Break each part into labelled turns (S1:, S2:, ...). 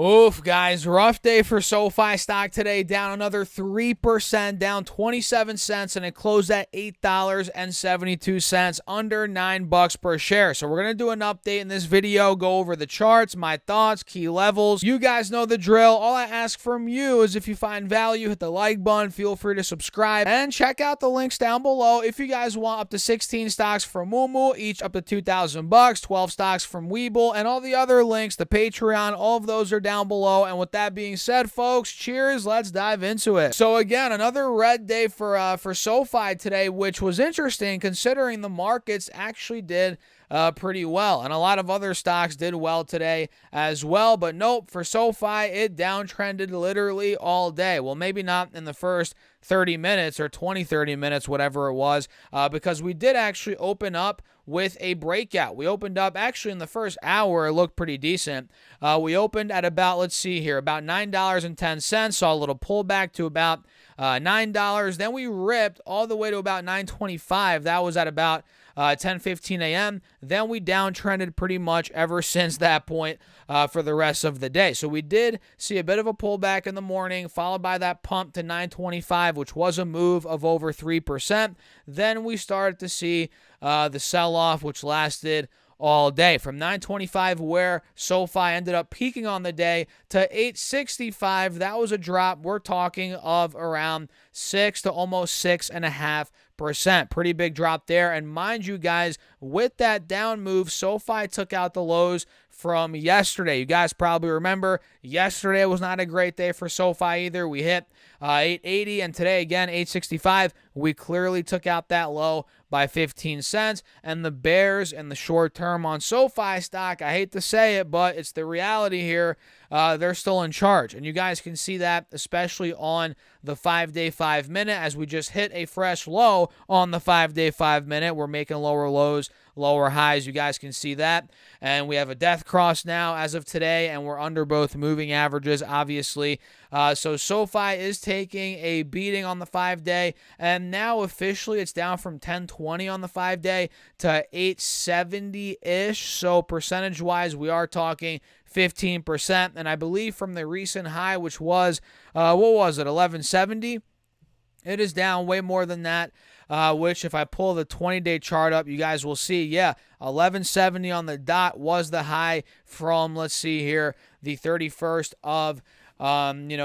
S1: Oof, guys, rough day for SoFi stock today, down another 3%, down 27 cents, and it closed at $8.72, under $9 per share. So we're going to do an update in this video, go over the charts, my thoughts, key levels. You guys know the drill. All I ask from you is if you find value, hit the like button, feel free to subscribe, and check out the links down below if you guys want up to 16 stocks from Moomoo, each up to $2,000, 12 stocks from Webull, and all the other links, the Patreon, all of those are down below. And with that being said, folks, cheers, let's dive into it. So again, another red day for SoFi today, which was interesting considering the markets actually did pretty well, and a lot of other stocks did well today as well. But nope, for SoFi, it downtrended literally all day. Well, maybe not in the first 30 minutes or 30 minutes, whatever it was, because we did actually open up with a breakout. We opened up actually in the first hour, it looked pretty decent. We opened at about, let's see here, about $9.10, saw a little pullback to about $9. Then we ripped all the way to about $9.25. That was at about 10:15 a.m. Then we downtrended pretty much ever since that point for the rest of the day. So we did see a bit of a pullback in the morning, followed by that pump to 9.25, which was a move of over 3%. Then we started to see the sell-off, which lasted all day from 9.25, where SoFi ended up peaking on the day, to 8.65. That was a drop. We're talking of around 6 to almost 6.5%. Pretty big drop there. And mind you guys, with that down move, SoFi took out the lows from yesterday. You guys probably remember yesterday was not a great day for SoFi either. We hit 880, and today again 865. We clearly took out that low by 15 cents. And the bears in the short term on SoFi stock, I hate to say it, but it's the reality here. They're still in charge, and you guys can see that especially on the 5-day 5-minute, as we just hit a fresh low on the 5-day 5-minute. We're making lower lows, lower highs. You guys can see that. And we have a death cross now as of today, and we're under both moving averages, obviously. So SoFi is taking a beating on the 5-day, and now officially it's down from 1020 on the 5-day to 870-ish. So percentage-wise, we are talking 15%. And I believe from the recent high, which was, what was it, 1170? It is down way more than that, which if I pull the 20-day chart up, you guys will see, yeah, 1170 on the dot was the high from, let's see here, the 31st of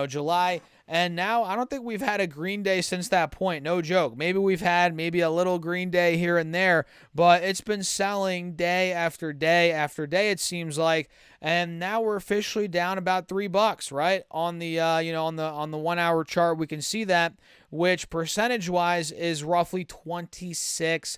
S1: July. And now I don't think we've had a green day since that point. No joke. Maybe we've had maybe a little green day here and there, but it's been selling day after day after day, it seems like. And now we're officially down about $3, right? On the on the 1 hour chart, we can see that, which percentage wise is roughly 25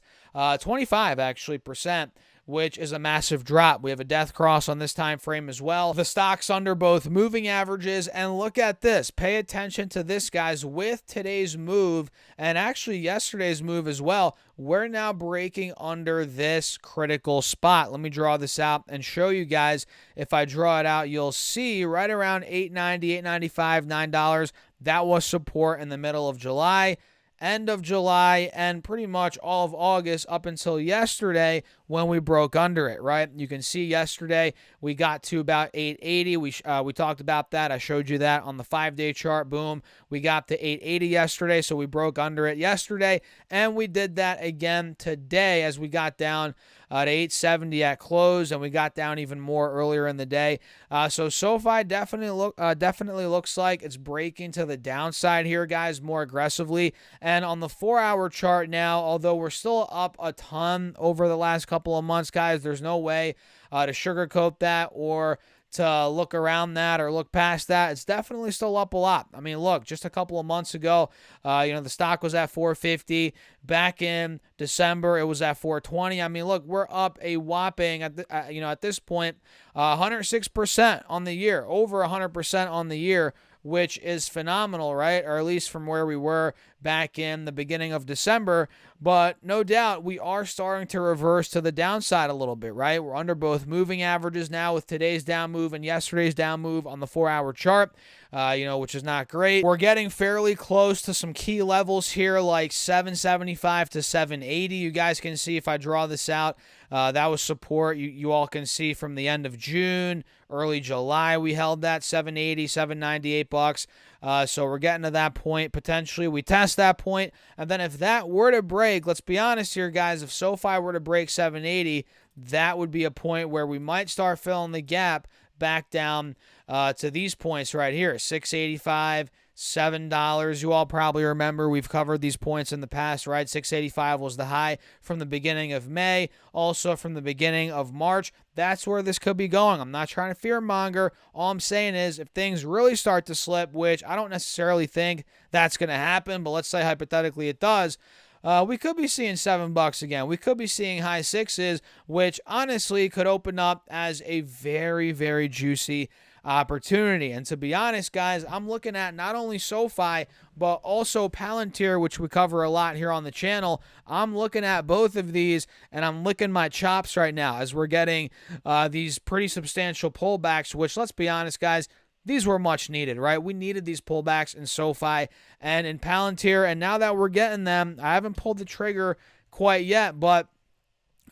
S1: actually percent, which is a massive drop. We have a death cross on this time frame as well. The stock's under both moving averages, and look at this. Pay attention to this, guys. With today's move, and actually yesterday's move as well, we're now breaking under this critical spot. Let me draw this out and show you guys. If I draw it out, you'll see right around $8.90, $8.95, $9. That was support in the middle of July, end of July, and pretty much all of August up until yesterday when we broke under it, right? You can see yesterday we got to about 880. We talked about that. I showed you that on the 5-day chart. Boom. We got to 880 yesterday, so we broke under it yesterday, and we did that again today as we got down to 870 at close, and we got down even more earlier in the day. So SoFi definitely looks like it's breaking to the downside here, guys, more aggressively. And on the 4-hour chart now, although we're still up a ton over the last couple of months, guys, there's no way to sugarcoat that or to look around that or look past that. It's definitely still up a lot. I mean, look, just a couple of months ago, the stock was at 450. Back in December, it was at 420. I mean, look, we're up a whopping at this point, 106% on the year, over 100% on the year, which is phenomenal, right? Or at least from where we were back in the beginning of December. But no doubt we are starting to reverse to the downside a little bit, right? We're under both moving averages now with today's down move and yesterday's down move on the 4-hour chart, which is not great. We're getting fairly close to some key levels here, like 775 to 780. You guys can see if I draw this out, That was support. You all can see from the end of June, early July, we held that 780, 798 bucks. So we're getting to that point. Potentially we test that point, and then if that were to break, let's be honest here, guys, if SoFi were to break 780, that would be a point where we might start filling the gap back down to these points right here, 685, $7. You all probably remember we've covered these points in the past, right? 685 was the high from the beginning of May, also from the beginning of March. That's where this could be going. I'm not trying to fear monger. All I'm saying is if things really start to slip, which I don't necessarily think that's going to happen, but let's say hypothetically it does, we could be seeing $7 again. We could be seeing high sixes, which honestly could open up as a very, very juicy opportunity. And to be honest, guys, I'm looking at not only SoFi, but also Palantir, which we cover a lot here on the channel. I'm looking at both of these, and I'm licking my chops right now as we're getting these pretty substantial pullbacks, which, let's be honest, guys, these were much needed, right? We needed these pullbacks in SoFi and in Palantir, and now that we're getting them, I haven't pulled the trigger quite yet, but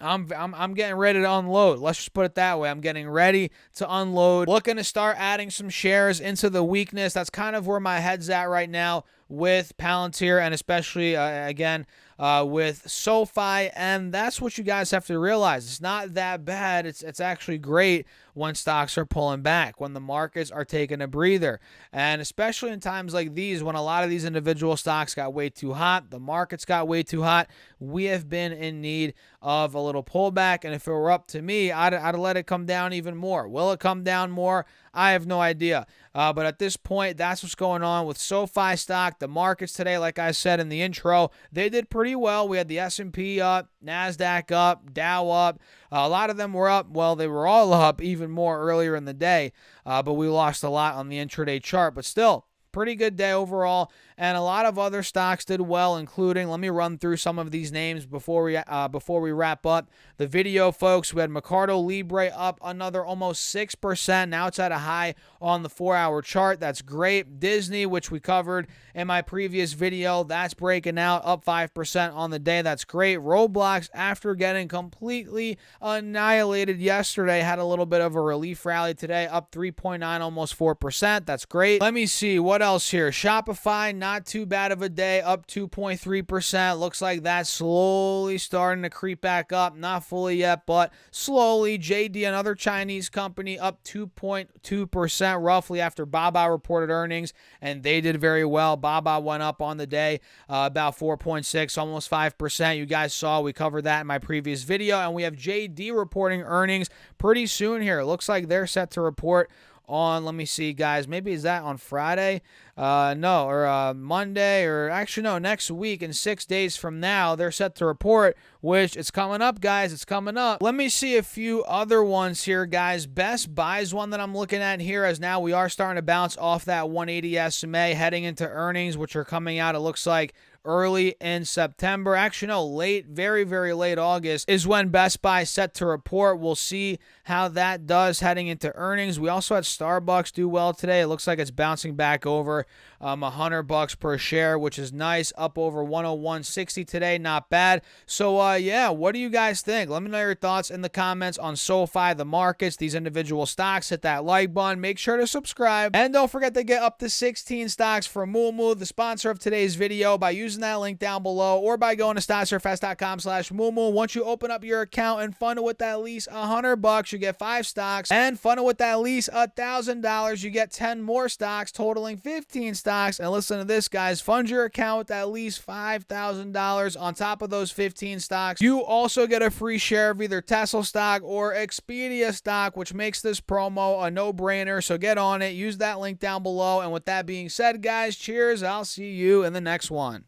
S1: I'm getting ready to unload. Let's just put it that way. I'm getting ready to unload. Looking to start adding some shares into the weakness. That's kind of where my head's at right now with Palantir, and especially, again, with SoFi. And that's what you guys have to realize. It's not that bad. It's actually great when stocks are pulling back, when the markets are taking a breather. And especially in times like these, when a lot of these individual stocks got way too hot, the markets got way too hot, we have been in need of a little pullback. And if it were up to me, I'd let it come down even more. Will it come down more? I have no idea. But at this point, that's what's going on with SoFi stock. The markets today, like I said in the intro, they did pretty well. We had the S&P up, NASDAQ up, Dow up. A lot of them were up. Well, they were all up even more earlier in the day, but we lost a lot on the intraday chart. But still, pretty good day overall, and a lot of other stocks did well, including, let me run through some of these names before we wrap up the video, folks. We had Mercado Libre up another almost 6%. Now it's at a high on the 4-hour chart. That's great. Disney, which we covered in my previous video, that's breaking out, up 5% on the day. That's great. Roblox, after getting completely annihilated yesterday, had a little bit of a relief rally today, up 3.9, almost 4%. That's great. Let me see what else here. Shopify, not too bad of a day, up 2.3%. Looks like that's slowly starting to creep back up. Not fully yet, but slowly. JD, another Chinese company, up 2.2% roughly after Baba reported earnings, and they did very well. Baba went up on the day about 4.6, almost 5%. You guys saw we covered that in my previous video, and we have JD reporting earnings pretty soon here. It looks like they're set to report on, let me see, guys, maybe is that on Friday? No, or Monday, or actually no, next week, in 6 days from now, they're set to report, which it's coming up, guys. It's coming up. Let me see a few other ones here, guys. Best Buy's one that I'm looking at here, as now we are starting to bounce off that 180 SMA, heading into earnings, which are coming out, it looks like, early in September. Actually, no, late, very, very late August is when Best Buy is set to report. We'll see how that does heading into earnings. We also had Starbucks do well today. It looks like it's bouncing back over $100 per share, which is nice, up over 101.60 today. Not bad. So, yeah, what do you guys think? Let me know your thoughts in the comments on SoFi, the markets, these individual stocks. Hit that like button. Make sure to subscribe. And don't forget to get up to 16 stocks for Moomoo, the sponsor of today's video, by using that link down below or by going to stocksurfest.com/Moomoo. Once you open up your account and fund it with at least $100, you get 5 stocks, and fund it with at least $1,000, you get 10 more stocks, totaling 15 stocks. And listen to this, guys, fund your account with at least $5,000 on top of those 15 stocks. You also get a free share of either Tesla stock or Expedia stock, which makes this promo a no-brainer. So get on it, use that link down below. And with that being said, guys, cheers. I'll see you in the next one.